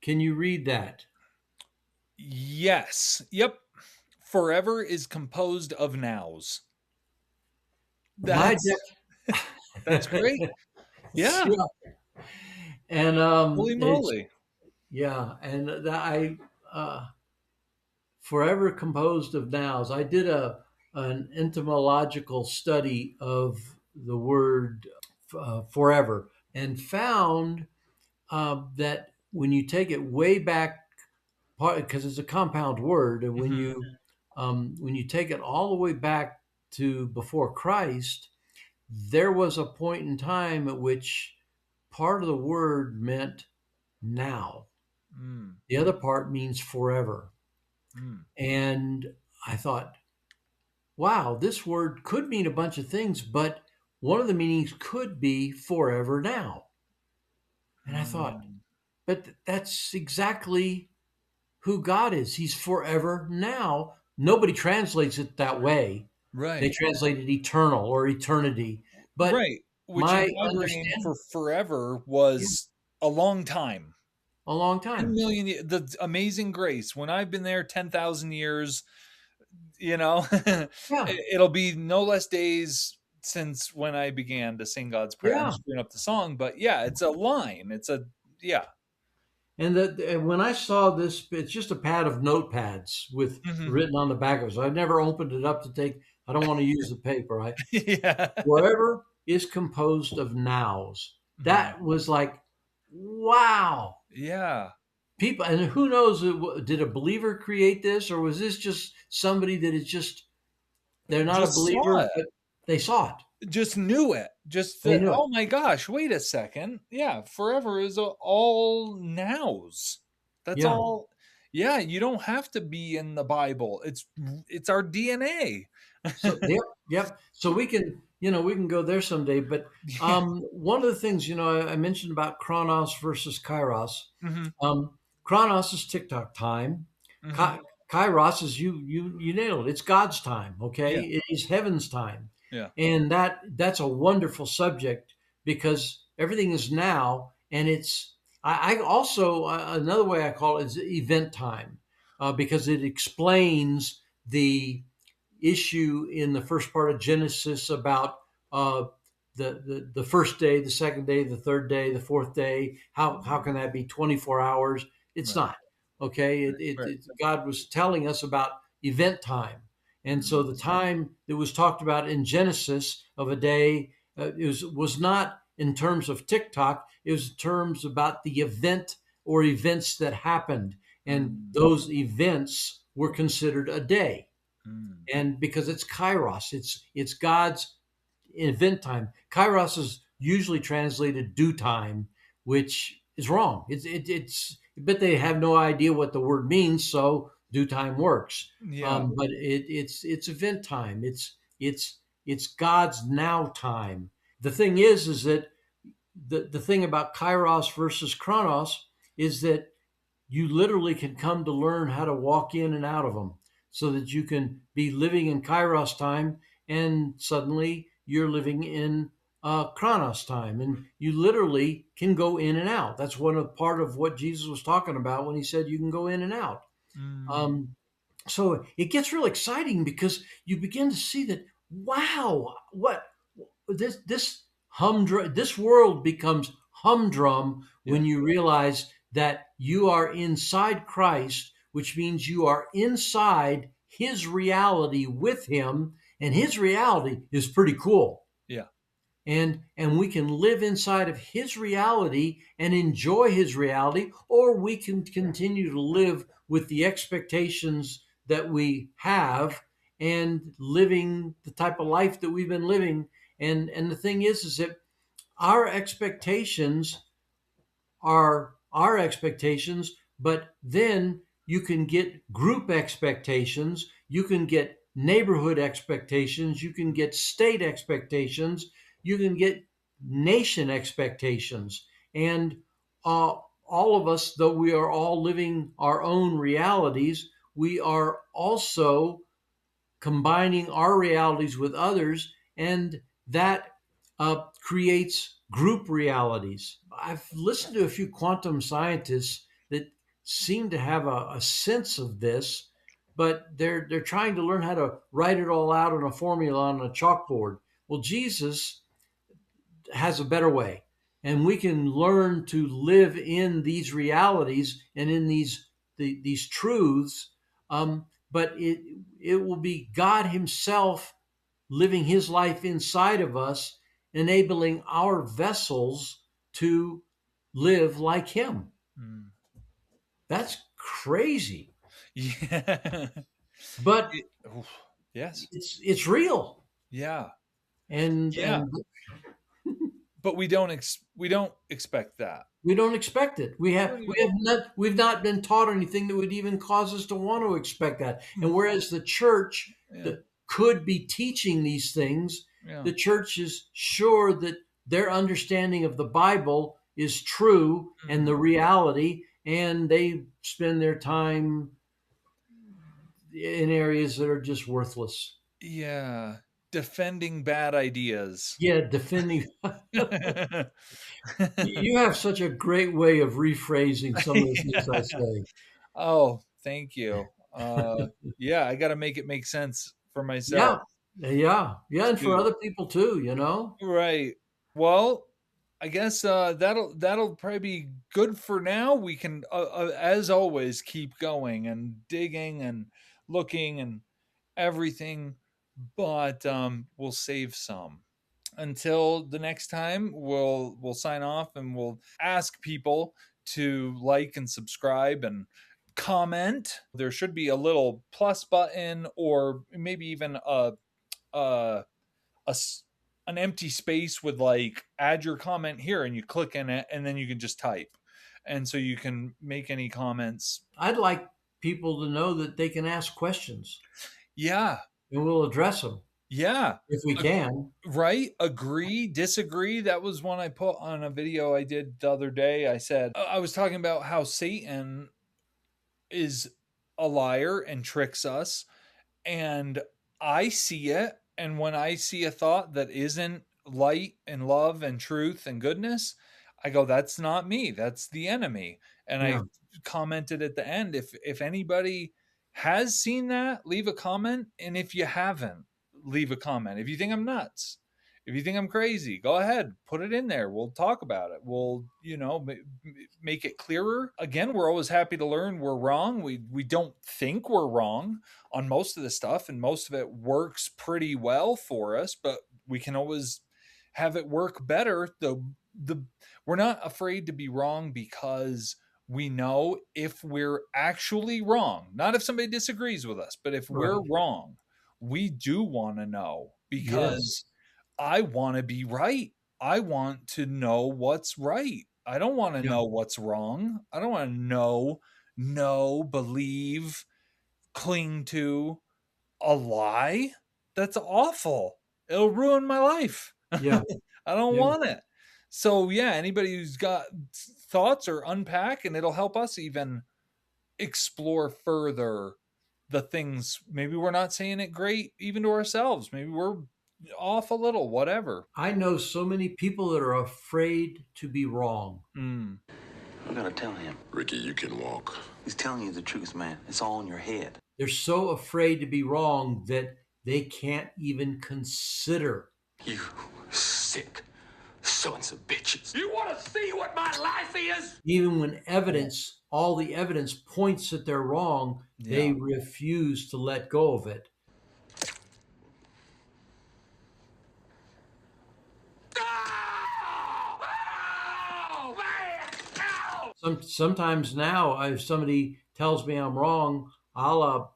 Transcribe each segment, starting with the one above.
Can you read that? Yes. Yep. Forever is composed of nows. My That's that's great. Yeah. yeah. And Holy it's moly. yeah, and that I forever composed of nows. I did a an etymological study of the word forever and found that when you take it way back, because it's a compound word, and Mhm. when you take it all the way back to before Christ, there was a point in time at which part of the word meant now, Mm, the other part means forever. mm. And I thought, wow, this word could mean a bunch of things, but one of the meanings could be forever now. And I thought, Mm. but that's exactly who God is. He's forever now. Nobody translates it that way. They Right. translate it eternal or eternity. But Right. Which in my my brain for understanding, forever yeah, was a long time. a long 10 time. million the amazing grace. When I've been there 10,000 years, you know, Yeah, it'll be no less days since when I began to sing God's prayer. I'm yeah. screwing up the song, but yeah, it's a line. It's a yeah. And when I saw this, it's just a pad of notepads with Mhm. written on the back of it. So I've never opened it up to take. I don't want to use the paper. I Yeah. Wherever is composed of nows. Mhm. That was like, wow. Yeah. People, and who knows? Did a believer create this, or was this just somebody that is just they're not a Just saw believer, it. but they saw it, Just knew it. Just they that, knew it. oh my gosh, wait a second. Yeah, forever is all nows. That's Yeah. all. Yeah, you don't have to be in the Bible. It's our DNA. So yep, yep. So we can go there someday. But Yeah. one of the things I mentioned about Chronos versus Kairos. Mhm. Chronos is TikTok time. Mhm. Ka- Kairos is you nailed it. It's God's time. Okay, Yeah. it is heaven's time, Yeah. and that's a wonderful subject because everything is now, and it's. I also another way I call it is event time, because it explains the issue in the first part of Genesis about uh, the first day, the second day, the third day, the fourth day. How can that be 24 hours? It's Right. not. Okay. Right. God was telling us about event time. And so the Mhm. time that was talked about in Genesis of a day, was not in terms of TikTok. It was in terms about the event or events that happened. And Mm. those events were considered a day, Mm. and because it's kairos, it's God's event time. Kairos is usually translated due time, which is wrong. It's but they have no idea what the word means, so due time works. Yeah. But it's event time. It's God's now time. The thing is that the thing about kairos versus chronos is that you literally can come to learn how to walk in and out of them so that you can be living in kairos time and suddenly you're living in chronos time, and you literally can go in and out. That's one of part of what Jesus was talking about when he said you can go in and out. Mm. So it gets real exciting because you begin to see that, wow, what this world becomes humdrum Yeah. when you realize that you are inside Christ, which means you are inside his reality with him, and his reality is pretty cool. Yeah. And we can live inside of his reality and enjoy his reality, or we can continue to live with the expectations that we have and living the type of life that we've been living. And the thing is that our expectations are our expectations, but then you can get group expectations, you can get neighborhood expectations, you can get state expectations, you can get nation expectations. And all of us, though we are all living our own realities, we are also combining our realities with others, and that creates group realities. I've listened to a few quantum scientists that seem to have a sense of this, but they're trying to learn how to write it all out in a formula on a chalkboard. Well, Jesus has a better way, and we can learn to live in these realities and in these truths. But it will be God Himself living His life inside of us, enabling our vessels to live like Him. Mm. That's crazy, Yeah. but Oof. Yes. it's real, Yeah. Yeah. and But we don't expect that. we don't expect it. We've not been taught anything that would even cause us to want to expect that. And whereas the church Yeah. that could be teaching these things, Yeah. the church is sure that their understanding of the Bible is true and the Mhm. reality, and they spend their time in areas that are just worthless. Yeah. Defending bad ideas. Yeah, defending. You have such a great way of rephrasing some of the things I Yeah. say. Oh, thank you. Yeah, I gotta make it make sense for myself Yeah. Yeah. Yeah, and for too. other people too, you know? Right. Well, I guess that'll probably be good for now. We can, as always, keep going and digging and looking and everything, but we'll save some. Until the next time, we'll sign off and we'll ask people to like and subscribe and comment. There should be a little plus button or maybe even a, a an empty space with like add your comment here, and you click in it and then you can just type, and so you can make any comments. I'd like people to know that they can ask questions Yeah. and we'll address them Yeah. if we can. Right? Agree, disagree. That was one I put on a video I did the other day. I said, I was talking about how Satan is a liar and tricks us, and I see it. And when I see a thought that isn't light and love and truth and goodness, I go, that's not me. That's the enemy. And I Yeah. commented at the end, if anybody has seen that, leave a comment. And if you haven't, leave a comment. If you think I'm nuts, if you think I'm crazy, go ahead, put it in there. We'll talk about it. We'll, make it clearer. Again, we're always happy to learn we're wrong. We don't think we're wrong on most of the stuff, and most of it works pretty well for us, but we can always have it work better. The We're not afraid to be wrong because we know if we're actually wrong, not if somebody disagrees with us, but if we're Right. wrong, we do want to know, Yes. because I want to be right. I want to know what's right. I don't want to Yeah. know what's wrong. I don't want to believe, cling to a lie. That's awful. It'll ruin my life. Yeah. I don't Yeah. want it. So, yeah, anybody who's got thoughts or unpack, and it'll help us even explore further the things. Maybe we're not saying it great even to ourselves. Maybe we're off a little, whatever. I know so many people that are afraid to be wrong. Mm. I'm gonna tell him. Ricky, you can walk. He's telling you the truth, man. It's all in your head. They're so afraid to be wrong that they can't even consider. You sick sons of bitches. You wanna see what my life is? Even when all the evidence points that they're wrong, Yeah. they refuse to let go of it. Oh, man! Ow! Sometimes now, if somebody tells me I'm wrong, I'll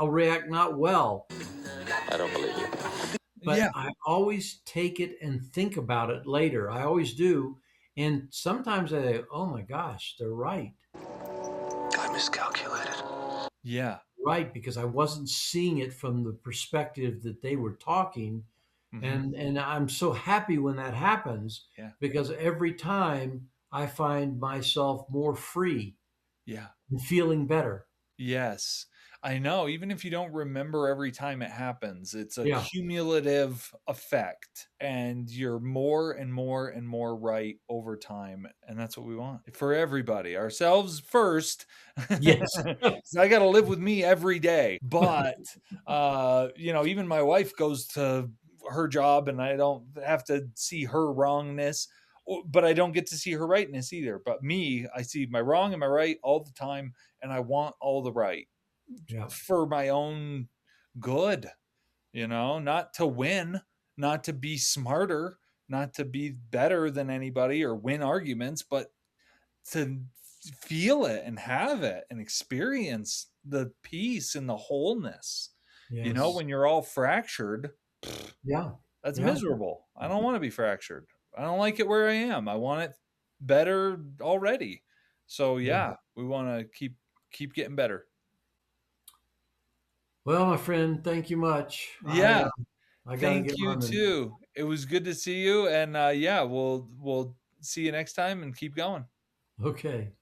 react not well, I don't believe you. but Yeah. I always take it and think about it later. I always do, and sometimes I think, oh my gosh, they're right, I miscalculated. Yeah. right, because I wasn't seeing it from the perspective that they were talking, Mhm. and I'm so happy when that happens Yeah. because every time I find myself more free Yeah. and feeling better. Yes. I know. Even if you don't remember every time it happens, it's a Yeah. cumulative effect, and you're more and more and more right over time. And that's what we want for everybody, ourselves first. Yes. 'Cause I got to live with me every day. But, even my wife goes to her job and I don't have to see her wrongness, but I don't get to see her rightness either. But me, I see my wrong and my right all the time, and I want all the right Yeah. for my own good, not to win, not to be smarter, not to be better than anybody or win arguments, but to feel it and have it and experience the peace and the wholeness. Yes. When you're all fractured, Yeah. that's Yeah. miserable. I don't want to be fractured. I don't like it where I am. I want it better already. So Yeah. yeah, we want to keep getting better. Well, my friend, thank you much. Yeah, I got to thank get you running. too. It was good to see you, and yeah, we'll see you next time and keep going. Okay.